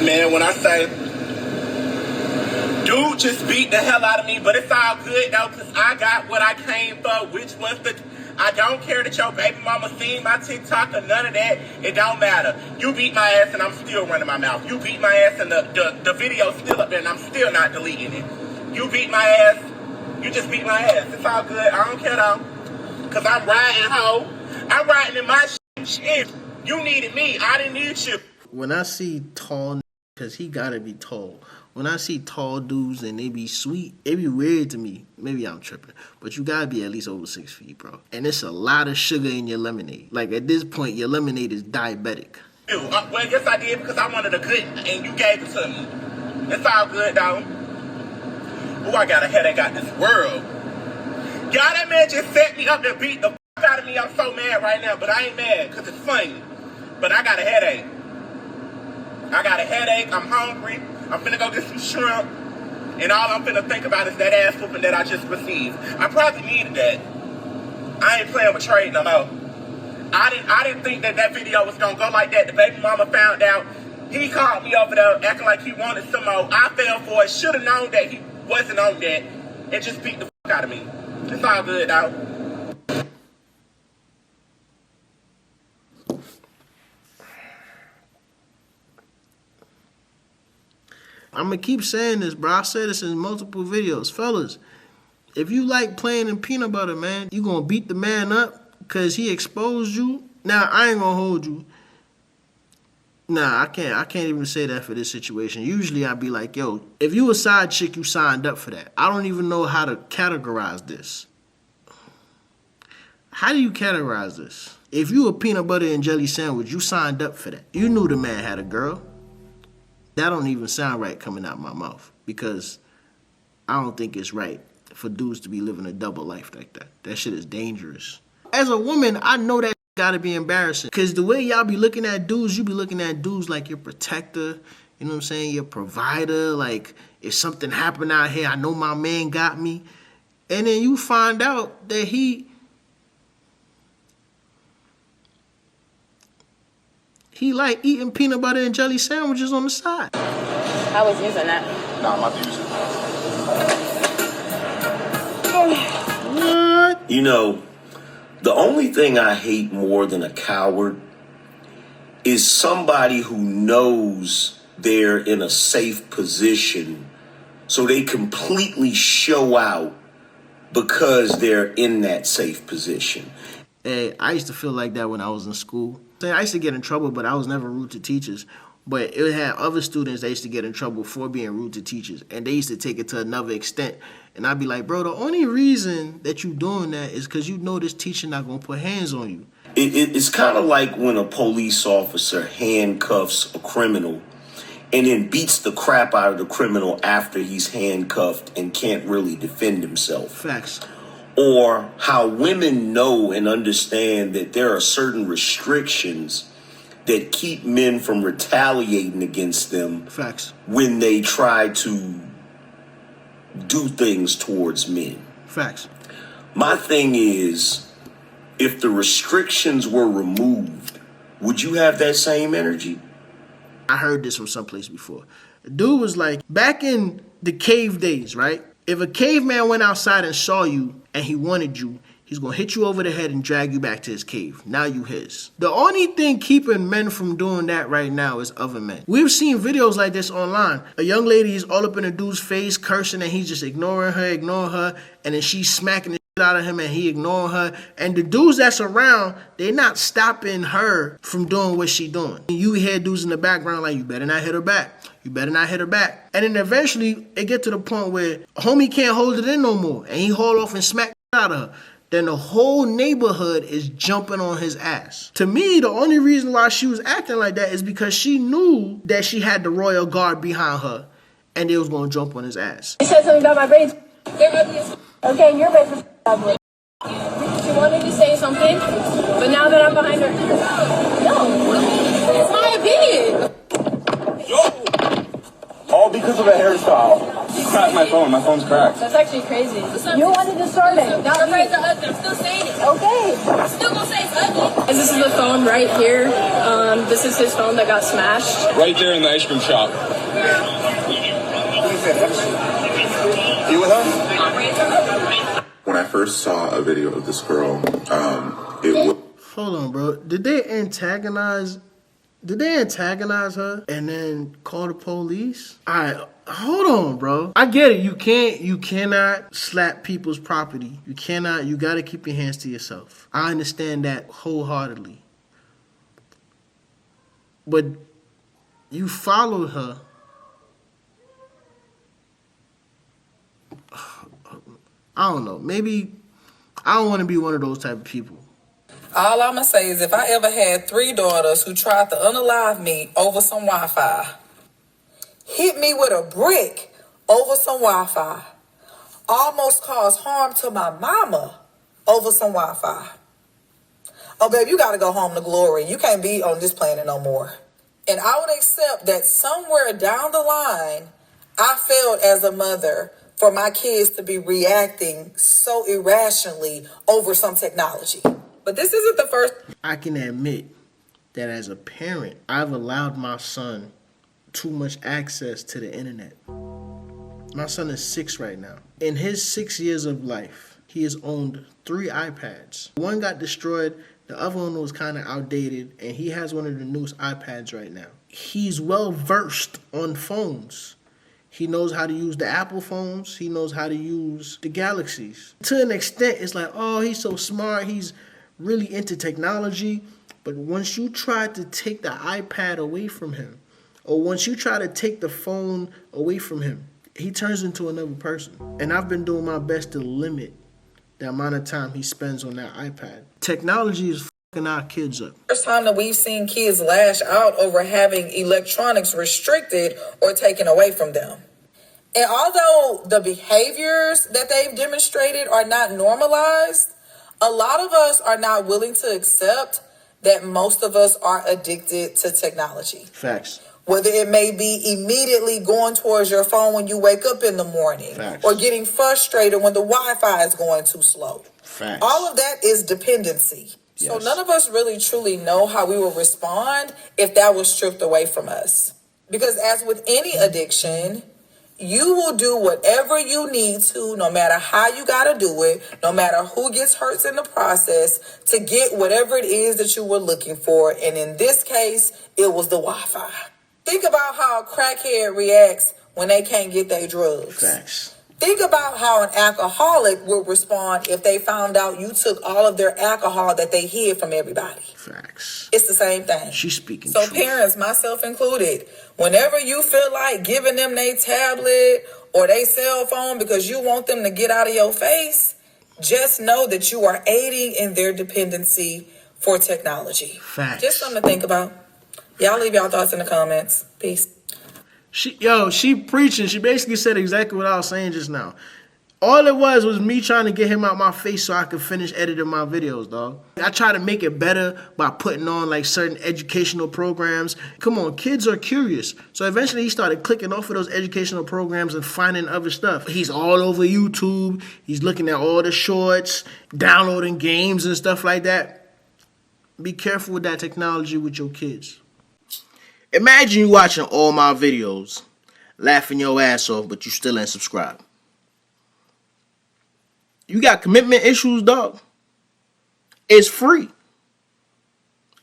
Man, when I say, dude just beat the hell out of me, but it's all good though, because I got what I came for, which was I don't care that your baby mama seen my TikTok or none of that. It don't matter. You beat my ass and I'm still running my mouth. You beat my ass and the video's still up there and I'm still not deleting it. You beat my ass. You just beat my ass. It's all good. I don't care though. Because I'm riding, ho. I'm riding in my shit. You needed me. I didn't need you. When I see tall, because he gotta be tall. When I see tall dudes and they be sweet, it be weird to me. Maybe I'm tripping. But you gotta be at least over 6 feet, bro. And it's a lot of sugar in your lemonade. Like, at this point, your lemonade is diabetic. Well, yes, I did because I wanted a good, and you gave it to me. It's all good, though. Oh, I got a headache out this world. Y'all, that man just set me up to beat the fuck out of me. I'm so mad right now, but I ain't mad because it's funny. But I got a headache. I'm hungry. I'm finna go get some shrimp. And all I'm finna think about is that ass whooping that I just received. I probably needed that. I ain't playing with trade no more. I didn't think that video was gonna go like that. The baby mama found out. He called me over there acting like he wanted some more. I fell for it. Should have known that he wasn't on that. And just beat the fuck out of me. It's all good, though. I'm going to keep saying this, bro. I said this in multiple videos. Fellas, if you like playing in peanut butter, man, you going to beat the man up because he exposed you. Now, I ain't going to hold you. Nah, I can't even say that for this situation. Usually, I'd be like, yo, if you a side chick, you signed up for that. I don't even know how to categorize this. How do you categorize this? If you a peanut butter and jelly sandwich, you signed up for that. You knew the man had a girl. That don't even sound right coming out my mouth because I don't think it's right for dudes to be living a double life like that. That shit is dangerous. As a woman, I know that gotta be embarrassing because the way y'all be looking at dudes, you be looking at dudes like your protector, you know what I'm saying, your provider, like if something happened out here, I know my man got me. And then you find out that he like eating peanut butter and jelly sandwiches on the side. I was using that. Nah, I'm not using What? You know, the only thing I hate more than a coward is somebody who knows they're in a safe position, so they completely show out because they're in that safe position. Hey, I used to feel like that when I was in school. I used to get in trouble, but I was never rude to teachers. But it had other students that used to get in trouble for being rude to teachers. And they used to take it to another extent. And I'd be like, bro, the only reason that you doing that is because you know this teacher not going to put hands on you. It's kind of like when a police officer handcuffs a criminal and then beats the crap out of the criminal after he's handcuffed and can't really defend himself. Facts. Or how women know and understand that there are certain restrictions that keep men from retaliating against them. Facts. When they try to do things towards men. Facts. My thing is, if the restrictions were removed, would you have that same energy? I heard this from someplace before. A dude was like, back in the cave days, right? If a caveman went outside and saw you and he wanted you, he's going to hit you over the head and drag you back to his cave. Now you his. The only thing keeping men from doing that right now is other men. We've seen videos like this online. A young lady is all up in a dude's face, cursing, and he's just ignoring her, and then she's smacking the shit out of him and he ignoring her. And the dudes that's around, they're not stopping her from doing what she doing. You hear dudes in the background like, you better not hit her back. You better not hit her back. And then eventually, it get to the point where homie can't hold it in no more. And he haul off and smack out of her. Then the whole neighborhood is jumping on his ass. To me, the only reason why she was acting like that is because she knew that she had the royal guard behind her. And they was going to jump on his ass. You said something about my braids. They're ugly as okay, your braids are ugly. You wanted to say something, but now that I'm behind her, no. It's my opinion. All because of a hairstyle. cracked my phone. My phone's cracked. That's actually crazy. You wanted to start it. Not me. I'm still saying it. Okay. I'm still gonna say it's ugly. This is the phone right here. This is his phone that got smashed. Right there in the ice cream shop. You with her? When I first saw a video of this girl, it was... Hold on, bro. Did they antagonize her and then call the police? Alright, hold on, bro. I get it. You cannot slap people's property. You gotta keep your hands to yourself. I understand that wholeheartedly. But you followed her. I don't know. Maybe I don't want to be one of those type of people. All I'm going to say is if I ever had 3 daughters who tried to unalive me over some Wi-Fi, hit me with a brick over some Wi-Fi, almost caused harm to my mama over some Wi-Fi. Oh, babe, you got to go home to glory. You can't be on this planet no more. And I would accept that somewhere down the line, I failed as a mother for my kids to be reacting so irrationally over some technology. But this isn't the first. I can admit that as a parent, I've allowed my son too much access to the internet. My son is 6 right now. In his 6 years of life, he has owned 3 iPads. One got destroyed, the other one was kind of outdated, and he has one of the newest iPads right now. He's well versed on phones. He knows how to use the Apple phones. He knows how to use the Galaxies. To an extent, it's like, oh, he's so smart. He's really into technology. But once you try to take the iPad away from him, or once you try to take the phone away from him, he turns into another person. And I've been doing my best to limit the amount of time he spends on that iPad. Technology is fucking our kids up. First time that we've seen kids lash out over having electronics restricted or taken away from them. And although the behaviors that they've demonstrated are not normalized, a lot of us are not willing to accept that most of us are addicted to technology. Facts. Whether it may be immediately going towards your phone when you wake up in the morning. Facts. Or getting frustrated when the Wi-Fi is going too slow. Facts. All of that is dependency. Yes. So none of us really truly know how we would respond if that was stripped away from us. Because as with any addiction, you will do whatever you need to, no matter how you got to do it, no matter who gets hurt in the process, to get whatever it is that you were looking for. And in this case, it was the Wi-Fi. Think about how a crackhead reacts when they can't get their drugs. Facts. Think about how an alcoholic would respond if they found out you took all of their alcohol that they hid from everybody. Facts. It's the same thing. She's speaking So truth. parents, myself included, whenever you feel like giving them their tablet or their cell phone because you want them to get out of your face, just know that you are aiding in their dependency for technology. Facts. Just something to think about. Y'all leave y'all thoughts in the comments. Peace. She preaching. She basically said exactly what I was saying just now. All it was me trying to get him out my face so I could finish editing my videos, dog. I try to make it better by putting on like certain educational programs. Come on, kids are curious. So eventually he started clicking off of those educational programs and finding other stuff. He's all over YouTube. He's looking at all the shorts, downloading games and stuff like that. Be careful with that technology with your kids. Imagine you watching all my videos, laughing your ass off, but you still ain't subscribed. You got commitment issues, dog. It's free.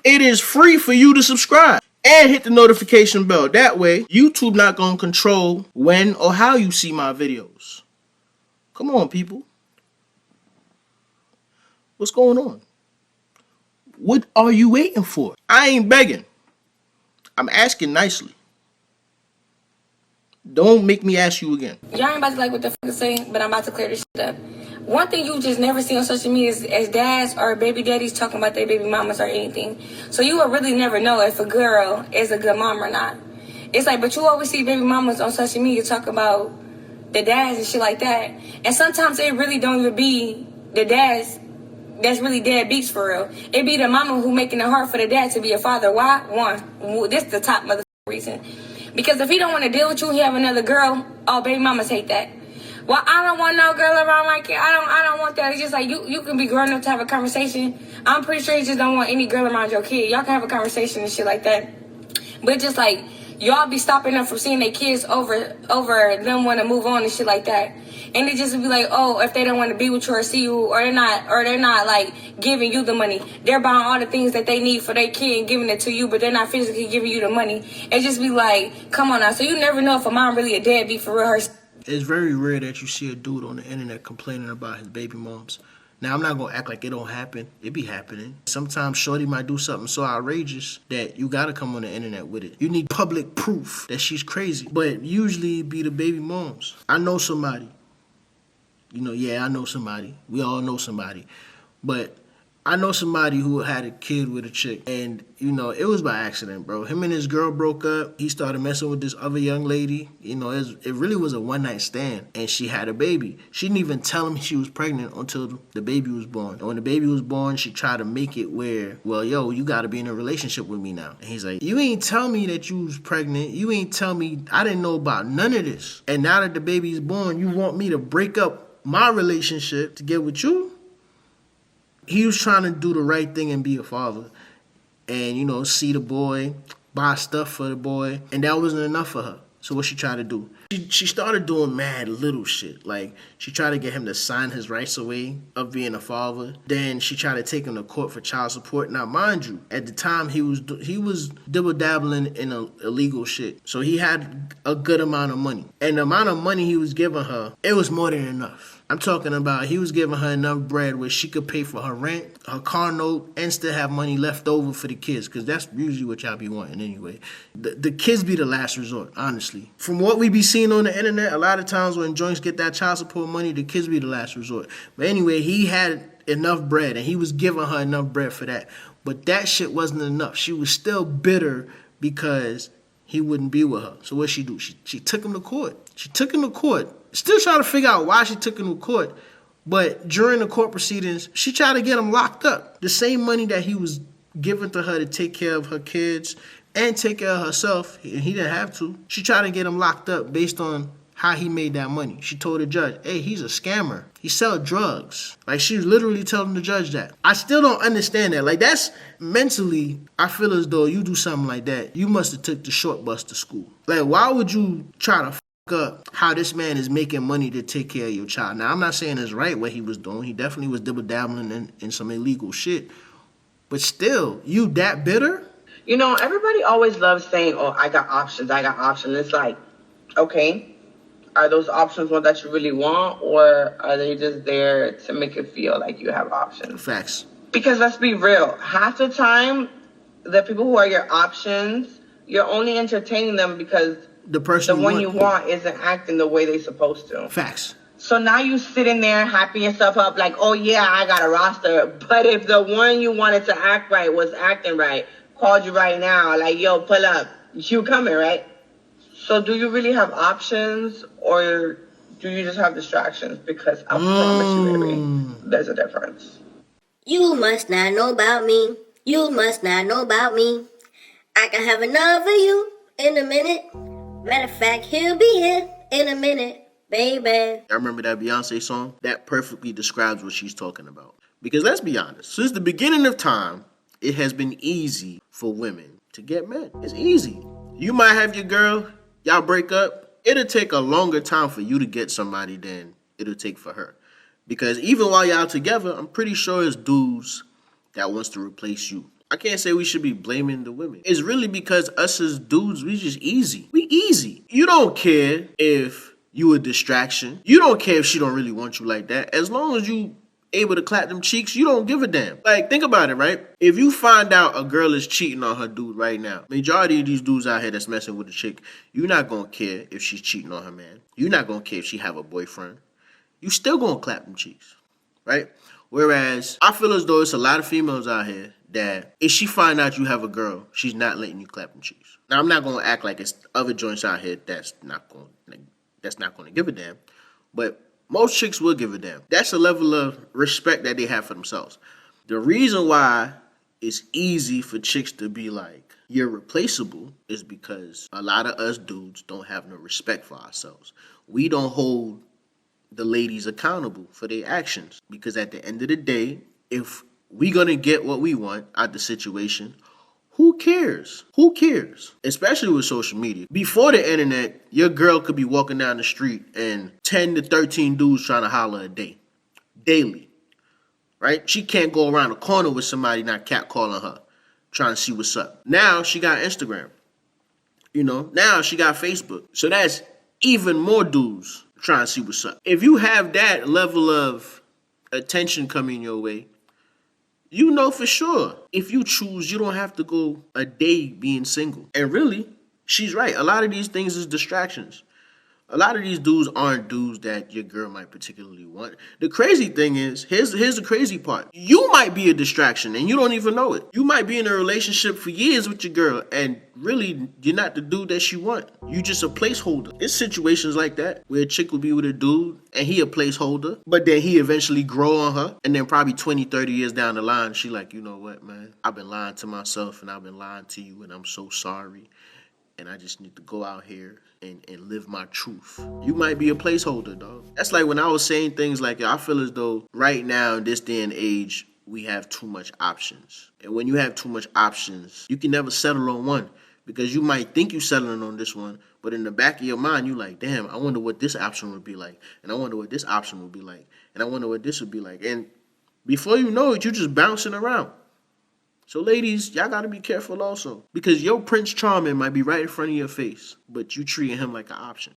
It is free for you to subscribe and hit the notification bell. That way, YouTube not going to control when or how you see my videos. Come on, people. What's going on? What are you waiting for? I ain't begging. I'm asking nicely. Don't make me ask you again. Y'all ain't about to like what the fuck is saying, but I'm about to clear this shit up. One thing you just never see on social media is as dads or baby daddies talking about their baby mamas or anything. So you will really never know if a girl is a good mom or not. It's like, but you always see baby mamas on social media talk about the dads and shit like that. And sometimes it really don't even be the dads that's really deadbeats for real. It be the mama who making it hard for the dad to be a father. Why? One, this is the top motherfucking reason. Because if he don't want to deal with you, he have another girl. Oh, baby mamas hate that. Well, I don't want no girl around my kid. I don't want that. It's just like you can be grown up to have a conversation. I'm pretty sure you just don't want any girl around your kid. Y'all can have a conversation and shit like that. But just like y'all be stopping them from seeing their kids over them want to move on and shit like that. And it just be like, oh, if they don't want to be with you or see you, or they're not like giving you the money, they're buying all the things that they need for their kid and giving it to you, but they're not physically giving you the money. It just be like, come on now. So you never know if a mom really a deadbeat for real. It's very rare that you see a dude on the internet complaining about his baby moms. Now, I'm not going to act like it don't happen. It be happening. Sometimes shorty might do something so outrageous that you got to come on the internet with it. You need public proof that she's crazy. But usually it be the baby moms. I know somebody. I know somebody. We all know somebody. But I know somebody who had a kid with a chick, and, it was by accident, bro. Him and his girl broke up. He started messing with this other young lady. It really was a one-night stand, and she had a baby. She didn't even tell him she was pregnant until the baby was born. And when the baby was born, she tried to make it where, well, yo, you got to be in a relationship with me now. And he's like, you ain't tell me that you was pregnant. You ain't tell me. I didn't know about none of this. And now that the baby's born, you want me to break up my relationship to get with you? He was trying to do the right thing and be a father and, see the boy, buy stuff for the boy, and that wasn't enough for her. So what she tried to do? She started doing mad little shit. Like, she tried to get him to sign his rights away of being a father. Then she tried to take him to court for child support. Now, mind you, at the time, he was dibble-dabbling in illegal shit. So he had a good amount of money. And the amount of money he was giving her, it was more than enough. I'm talking about he was giving her enough bread where she could pay for her rent, her car note, and still have money left over for the kids, because that's usually what y'all be wanting anyway. The kids be the last resort, honestly. From what we be seeing on the internet, a lot of times when joints get that child support money, the kids be the last resort. But anyway, he had enough bread, and he was giving her enough bread for that. But that shit wasn't enough. She was still bitter because he wouldn't be with her. So what she do? She took him to court. Still trying to figure out why she took him to court. But during the court proceedings, she tried to get him locked up. The same money that he was giving to her to take care of her kids and take care of herself, and he didn't have to. She tried to get him locked up based on how he made that money. She told the judge, hey, he's a scammer. He sell drugs. Like, she was literally telling the judge that. I still don't understand that. Like, that's mentally, I feel as though you do something like that, you must have took the short bus to school. Like, why would you try to up how this man is making money to take care of your child? Now, I'm not saying it's right what he was doing. He definitely was dibble-dabbling in some illegal shit. But still, you that bitter? Everybody always loves saying, oh, I got options. It's like, okay, are those options one that you really want, or are they just there to make it feel like you have options? Facts. Because let's be real, half the time, the people who are your options, you're only entertaining them because the one you want isn't acting the way they're supposed to. Facts. So now you sitting there happy yourself up like, oh yeah, I got a roster. But if the one you wanted to act right was acting right, called you right now, like, yo, pull up, you coming, right? So do you really have options, or do you just have distractions? Because I promise you, baby, there's a difference. You must not know about me. You must not know about me. I can have enough of you in a minute. Matter of fact, he'll be here in a minute, baby. I remember that Beyonce song? That perfectly describes what she's talking about. Because let's be honest, since the beginning of time, it has been easy for women to get men. It's easy. You might have your girl, y'all break up. It'll take a longer time for you to get somebody than it'll take for her. Because even while y'all together, I'm pretty sure it's dudes that wants to replace you. I can't say we should be blaming the women. It's really because us as dudes, we just easy. We easy. You don't care if you a distraction. You don't care if she don't really want you like that. As long as you able to clap them cheeks, you don't give a damn. Like, think about it, right? If you find out a girl is cheating on her dude right now, majority of these dudes out here that's messing with a chick, you're not gonna care if she's cheating on her man. You're not gonna care if she have a boyfriend. You still gonna clap them cheeks, right? Whereas, I feel as though it's a lot of females out here that if she find out you have a girl, she's not letting you clap them cheeks. Now, I'm not gonna act like it's other joints out here that's not gonna give a damn, but most chicks will give a damn. That's a level of respect that they have for themselves. The reason why it's easy for chicks to be like, you're replaceable, is because a lot of us dudes don't have no respect for ourselves. We don't hold the ladies accountable for their actions, because at the end of the day, if we gonna get what we want out the situation, who cares? Who cares? Especially with social media. Before the internet, your girl could be walking down the street and 10 to 13 dudes trying to holler a day. Daily. Right? She can't go around the corner with somebody not catcalling her, trying to see what's up. Now she got Instagram. Now she got Facebook. So that's even more dudes trying to see what's up. If you have that level of attention coming your way, you know for sure, if you choose, you don't have to go a day being single. And really, she's right. A lot of these things is distractions. A lot of these dudes aren't dudes that your girl might particularly want. The crazy thing is, here's the crazy part. You might be a distraction and you don't even know it. You might be in a relationship for years with your girl and really you're not the dude that she want. You just a placeholder. It's situations like that where a chick will be with a dude and he a placeholder, but then he eventually grow on her, and then probably 20, 30 years down the line, she like, you know what, man? I've been lying to myself and I've been lying to you and I'm so sorry. And I just need to go out here and live my truth. You might be a placeholder, dog. That's like when I was saying things like, I feel as though right now in this day and age, we have too much options. And when you have too much options, you can never settle on one, because you might think you're settling on this one, but in the back of your mind, you like, damn, I wonder what this option would be like. And I wonder what this option would be like. And I wonder what this would be like. And before you know it, you're just bouncing around. So ladies, y'all gotta be careful also, because your Prince Charming might be right in front of your face, but you treating him like an option.